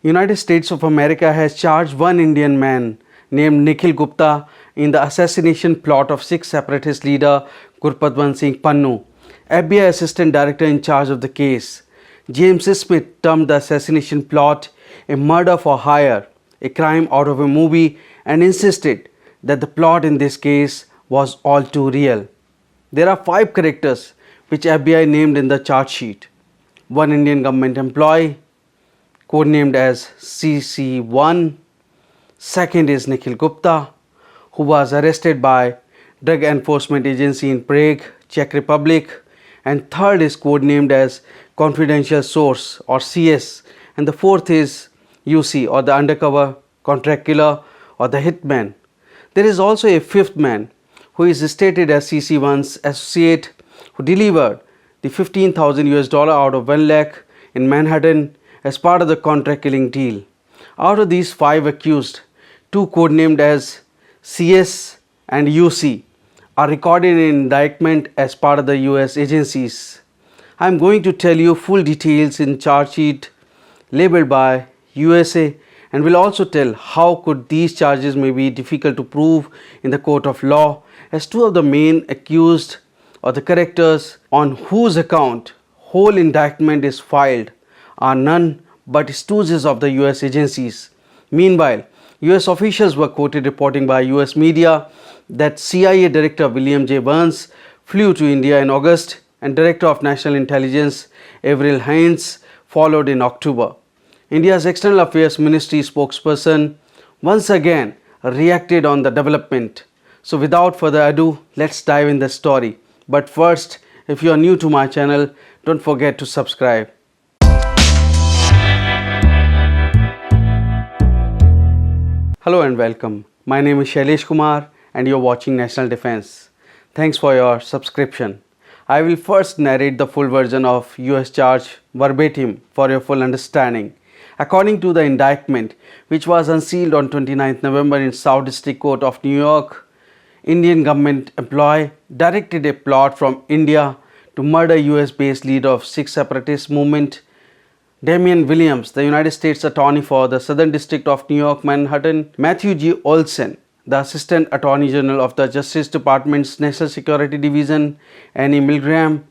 United States of America has charged one Indian man named Nikhil Gupta in the assassination plot of Sikh separatist leader Gurpatwant Singh Pannu. FBI Assistant Director in charge of the case, James Smith, termed the assassination plot a murder for hire, a crime out of a movie, and insisted that the plot in this case was all too real. There are 5 characters which FBI named in the charge sheet. One Indian government employee, codenamed as CC1. Second is Nikhil Gupta, who was arrested by Drug Enforcement Agency in Prague, Czech Republic. And third is codenamed as Confidential Source or CS. And the fourth is UC or the undercover contract killer or the hitman. There is also a fifth man who is stated as CC1's associate, who delivered the $15,000 out of 1 lakh in Manhattan as part of the contract killing deal. Out of these 5 accused, 2 codenamed as CS and UC are recorded in indictment as part of the US agencies. I am going to tell you full details in charge sheet labeled by USA, and will also tell how could these charges may be difficult to prove in the court of law, as 2 of the main accused or the characters on whose account whole indictment is filed are none but stooges of the US agencies. Meanwhile, US officials were quoted reporting by US media that CIA Director William J. Burns flew to India in August and Director of National Intelligence Avril Haines followed in October. India's External Affairs Ministry spokesperson once again reacted on the development. So without further ado, let's dive in the story. But first, if you are new to my channel, don't forget to subscribe. Hello and welcome. My name is Shailesh Kumar and you are watching National Defense. Thanks for your subscription. I will first narrate the full version of US charge verbatim for your full understanding. According to the indictment, which was unsealed on 29th November in South District Court of New York, Indian government employee directed a plot from India to murder US-based leader of Sikh separatist movement, Damian Williams, the United States Attorney for the Southern District of New York, Manhattan, Matthew G. Olsen, the Assistant Attorney General of the Justice Department's National Security Division, Annie Milgram,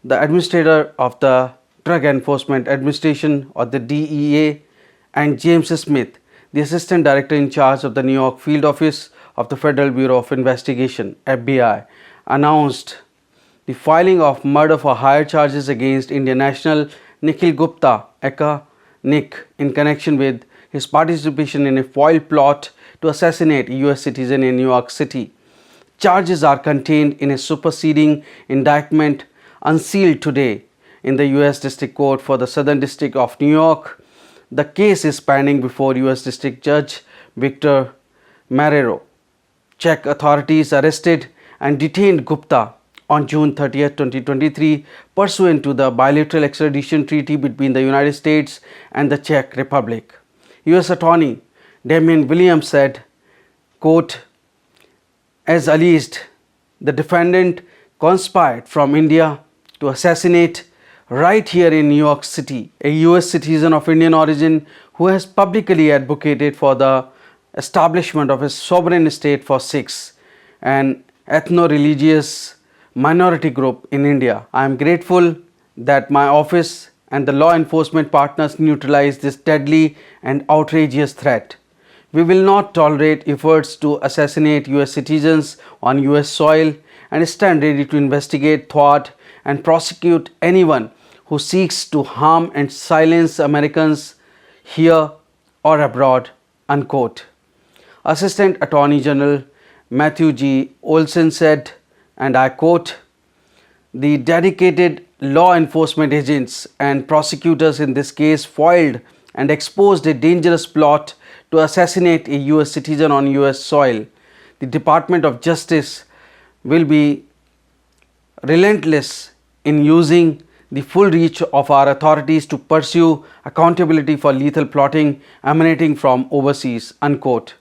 the Administrator of the Drug Enforcement Administration or the DEA, and James Smith, the Assistant Director in charge of the New York Field Office of the Federal Bureau of Investigation, FBI, announced the filing of murder for hire charges against Indian national Nikhil Gupta, aka Nick, in connection with his participation in a foiled plot to assassinate a US citizen in New York City. Charges are contained in a superseding indictment unsealed today in the US District Court for the Southern District of New York. The case is pending before US District Judge Victor Marrero. Czech authorities arrested and detained Gupta on June 30, 2023 pursuant to the bilateral extradition treaty between the United States and the Czech Republic. US Attorney Damian Williams said, quote, "As alleged, the defendant conspired from India to assassinate right here in New York City a US citizen of Indian origin who has publicly advocated for the establishment of a sovereign state for Sikhs, an ethno-religious minority group in India. I am grateful that my office and the law enforcement partners neutralized this deadly and outrageous threat. We will not tolerate efforts to assassinate US citizens on US soil and stand ready to investigate, thwart, and prosecute anyone who seeks to harm and silence Americans here or abroad," unquote. Assistant Attorney General Matthew G. Olsen said, and I quote, "The dedicated law enforcement agents and prosecutors in this case foiled and exposed a dangerous plot to assassinate a US citizen on US soil. The Department of Justice will be relentless in using the full reach of our authorities to pursue accountability for lethal plotting emanating from overseas," unquote.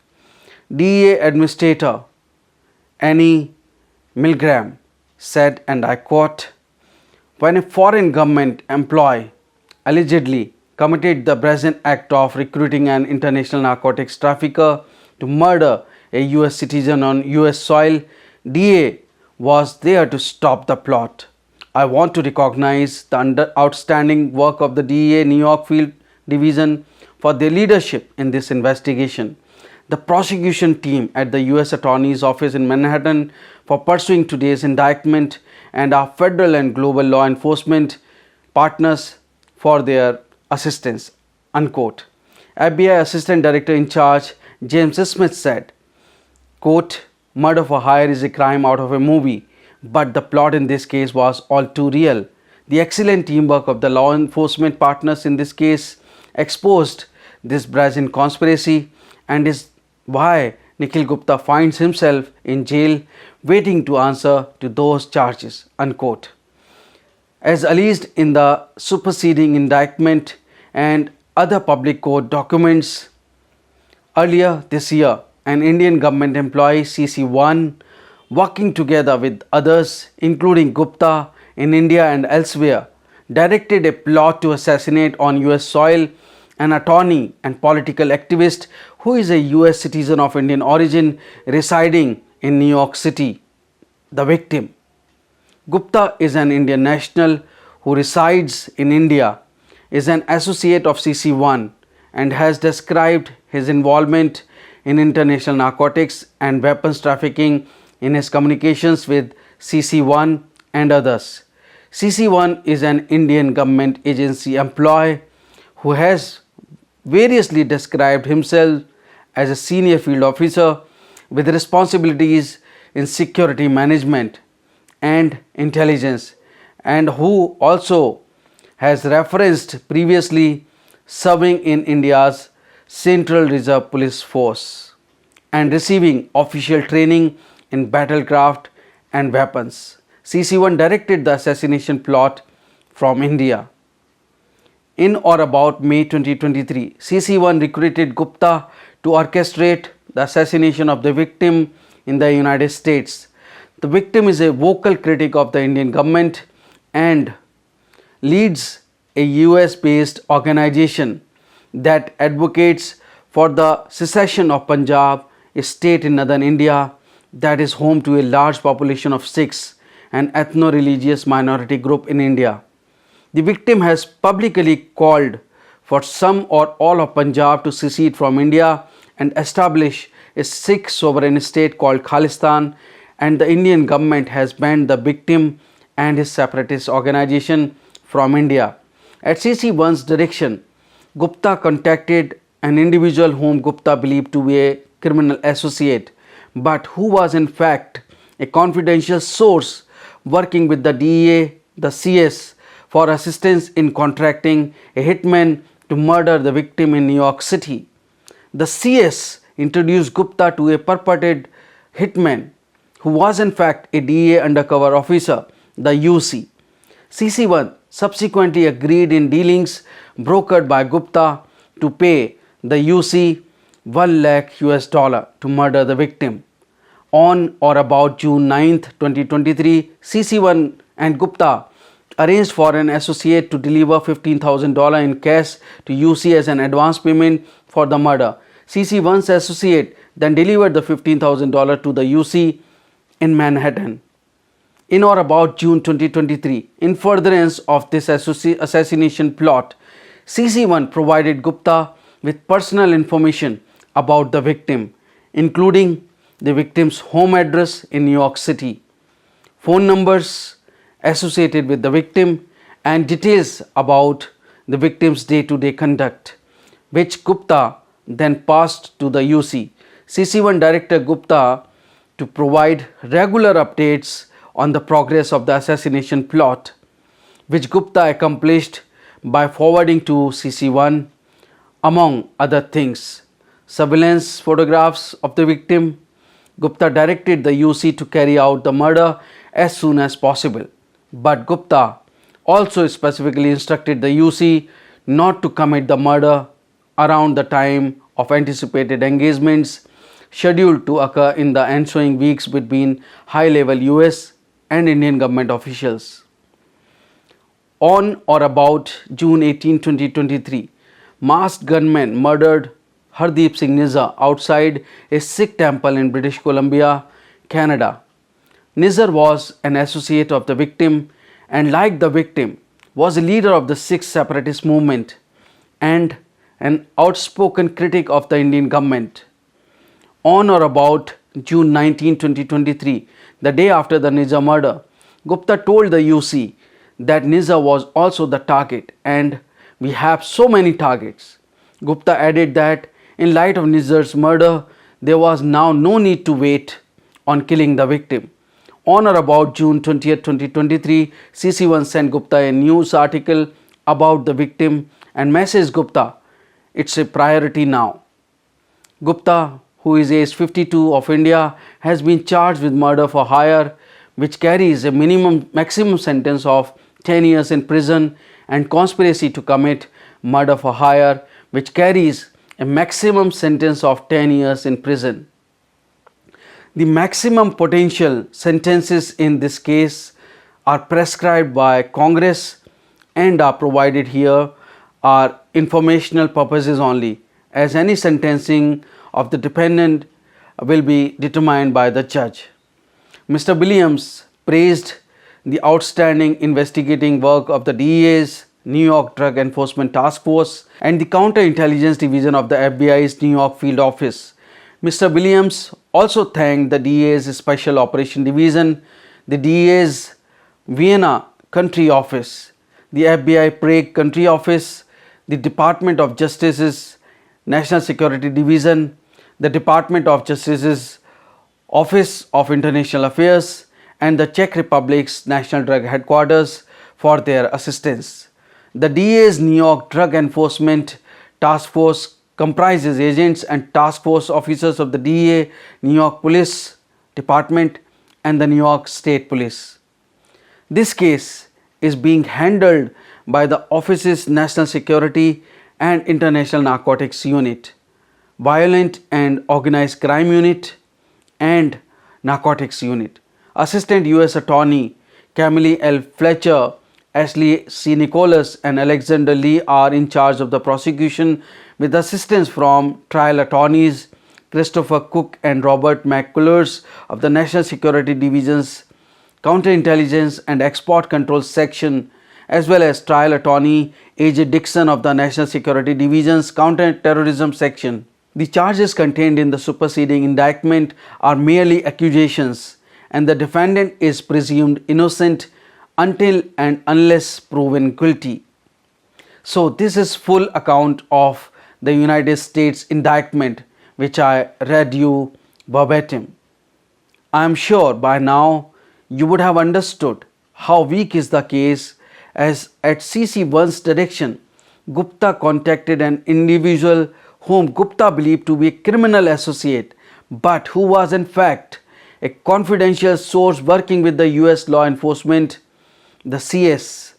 DEA Administrator Annie Milgram said, and I quote, "When a foreign government employee allegedly committed the brazen act of recruiting an international narcotics trafficker to murder a US citizen on US soil, DA was there to stop the plot. I want to recognize the outstanding work of the DEA New York Field Division for their leadership in this investigation, the prosecution team at the US Attorney's Office in Manhattan for pursuing today's indictment, and our federal and global law enforcement partners for their assistance. Unquote. FBI Assistant Director in Charge James Smith said, quote, murder for hire is a crime out of a movie, but the plot in this case was all too real. The excellent teamwork of the law enforcement partners in this case exposed this brazen conspiracy and is why Nikhil Gupta finds himself in jail waiting to answer to those charges. Unquote. As alleged in the superseding indictment and other public court documents, earlier this year, an Indian government employee CC1, working together with others including Gupta in India and elsewhere, directed a plot to assassinate on US soil an attorney and political activist who is a US citizen of Indian origin residing in New York City. The victim, Gupta, is an Indian national who resides in India, is an associate of CC1 and has described his involvement in international narcotics and weapons trafficking in his communications with CC1 and others. CC1 is an Indian government agency employee who has variously described himself as a senior field officer with responsibilities in security management and intelligence, and who also has referenced previously serving in India's Central Reserve Police Force and receiving official training in battlecraft and weapons. CC1 directed the assassination plot from India. In or about May 2023, CC1 recruited Gupta to orchestrate the assassination of the victim in the United States. The victim is a vocal critic of the Indian government and leads a US-based organization that advocates for the secession of Punjab, a state in northern India that is home to a large population of Sikhs, an ethno-religious minority group in India. The victim has publicly called for some or all of Punjab to secede from India and establish a Sikh sovereign state called Khalistan, and the Indian government has banned the victim and his separatist organization from India. At CC1's direction, Gupta contacted an individual whom Gupta believed to be a criminal associate, but who was in fact a confidential source working with the DEA, the CS, for assistance in contracting a hitman to murder the victim in New York City. The CS introduced Gupta to a purported hitman who was in fact a DEA undercover officer, the UC. CC1 subsequently agreed in dealings brokered by Gupta to pay the UC $1 lakh to murder the victim. On or about June 9, 2023, CC1 and Gupta arranged for an associate to deliver $15,000 in cash to UC as an advance payment for the murder. CC1's associate then delivered the $15,000 to the UC in Manhattan. In or about June 2023, in furtherance of this assassination plot, CC1 provided Gupta with personal information about the victim, including the victim's home address in New York City, phone numbers associated with the victim, and details about the victim's day-to-day conduct, which Gupta then passed to the UC. CC1 directed Gupta to provide regular updates on the progress of the assassination plot, which Gupta accomplished by forwarding to CC1, among other things, surveillance photographs of the victim. Gupta directed the UC to carry out the murder as soon as possible, but Gupta also specifically instructed the UC not to commit the murder around the time of anticipated engagements scheduled to occur in the ensuing weeks between high-level US and Indian government officials. On or about June 18, 2023, masked gunmen murdered Hardeep Singh Nizar outside a Sikh temple in British Columbia, Canada. Nizar was an associate of the victim and, like the victim, was a leader of the Sikh separatist movement and an outspoken critic of the Indian government. On or about June 19, 2023, the day after the Nizar murder, Gupta told the UC that Nizar was also the target and we have so many targets. Gupta added that in light of Nizar's murder, there was now no need to wait on killing the victim. On or about June 20, 2023, CC1 sent Gupta a news article about the victim and messaged Gupta, "It's a priority now." Gupta, who is age 52 of India, has been charged with murder for hire, which carries a maximum sentence of 10 years in prison, and conspiracy to commit murder for hire, which carries a maximum sentence of 10 years in prison. The maximum potential sentences in this case are prescribed by Congress and are provided here are informational purposes only, as any sentencing of the defendant will be determined by the judge. Mr. Williams praised the outstanding investigating work of the DEA's New York Drug Enforcement Task Force and the Counterintelligence Division of the FBI's New York Field Office. Mr. Williams also thanked the DEA's Special Operation Division, the DEA's Vienna Country Office, the FBI Prague Country Office, the Department of Justice's National Security Division, the Department of Justice's Office of International Affairs, and the Czech Republic's National Drug Headquarters for their assistance. The DA's New York Drug Enforcement Task Force comprises agents and task force officers of the DEA, New York Police Department, and the New York State Police. This case is being handled by the office's National Security and International Narcotics Unit, Violent and Organized Crime Unit, and Narcotics Unit. Assistant U.S. Attorney Camille L. Fletcher, Ashley C. Nicholas, and Alexander Lee are in charge of the prosecution with assistance from trial attorneys Christopher Cook and Robert McCullers of the National Security Division's Counterintelligence and Export Control Section, as well as trial attorney A.J. Dixon of the National Security Division's Counterterrorism Section. The charges contained in the superseding indictment are merely accusations, and the defendant is presumed innocent until and unless proven guilty. So this is full account of the United States indictment, which I read you verbatim. I am sure by now you would have understood how weak is the case, as at CC1's direction, Gupta contacted an individual whom Gupta believed to be a criminal associate, but who was in fact a confidential source working with the US law enforcement, the CS.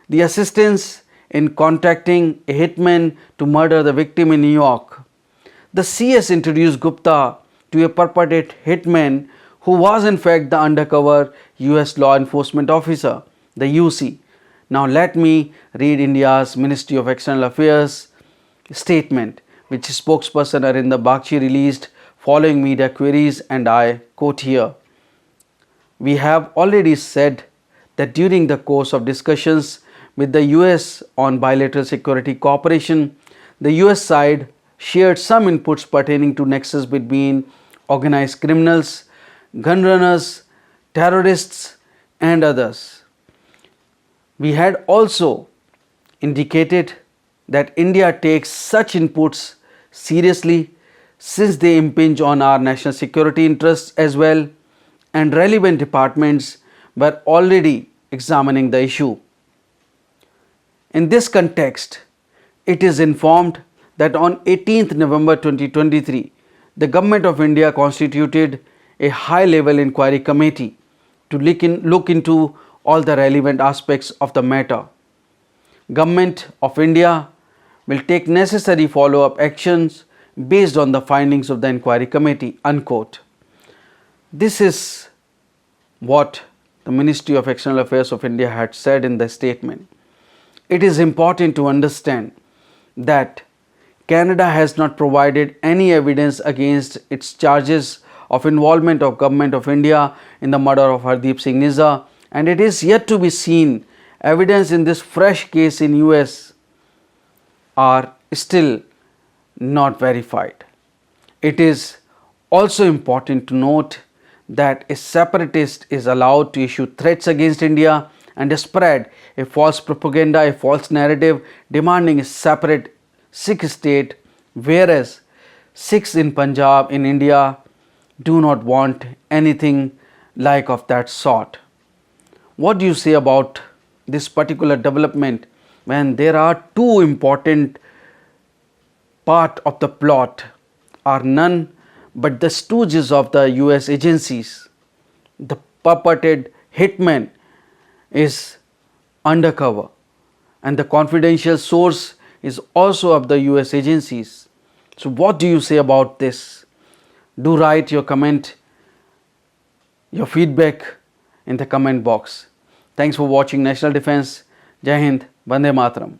The assistance in contacting a hitman to murder the victim in New York. The CS introduced Gupta to a purported hitman who was in fact the undercover US law enforcement officer, the UC. Now let me read India's Ministry of External Affairs statement, which spokesperson Arinder Bakshi released following media queries, and I quote here. We have already said that during the course of discussions with the US on bilateral security cooperation, the US side shared some inputs pertaining to nexus between organized criminals, gun runners, terrorists, and others. We had also indicated that India takes such inputs seriously, since they impinge on our national security interests as well, and relevant departments were already examining the issue. In this context, it is informed that on 18th November 2023, the Government of India constituted a high-level inquiry committee to look into all the relevant aspects of the matter. Government of India will take necessary follow-up actions based on the findings of the inquiry committee, unquote. This is what the Ministry of External Affairs of India had said in the statement. it is important to understand that Canada has not provided any evidence against its charges of involvement of Government of India in the murder of Hardeep Singh Nizza, and it is yet to be seen evidence in this fresh case in US are still not verified. It is also important to note that a separatist is allowed to issue threats against India and spread a false propaganda, a false narrative demanding a separate Sikh state, whereas Sikhs in Punjab, in India, do not want anything like of that sort. What do you say about this particular development when there are two important part of the plot are none but the stooges of the US agencies? The purported hitman is undercover and the confidential source is also of the US agencies. So what do you say about this? Do write your comment, your feedback in the comment box. Thanks for watching National Defense. Jai Hind, Vande Mataram.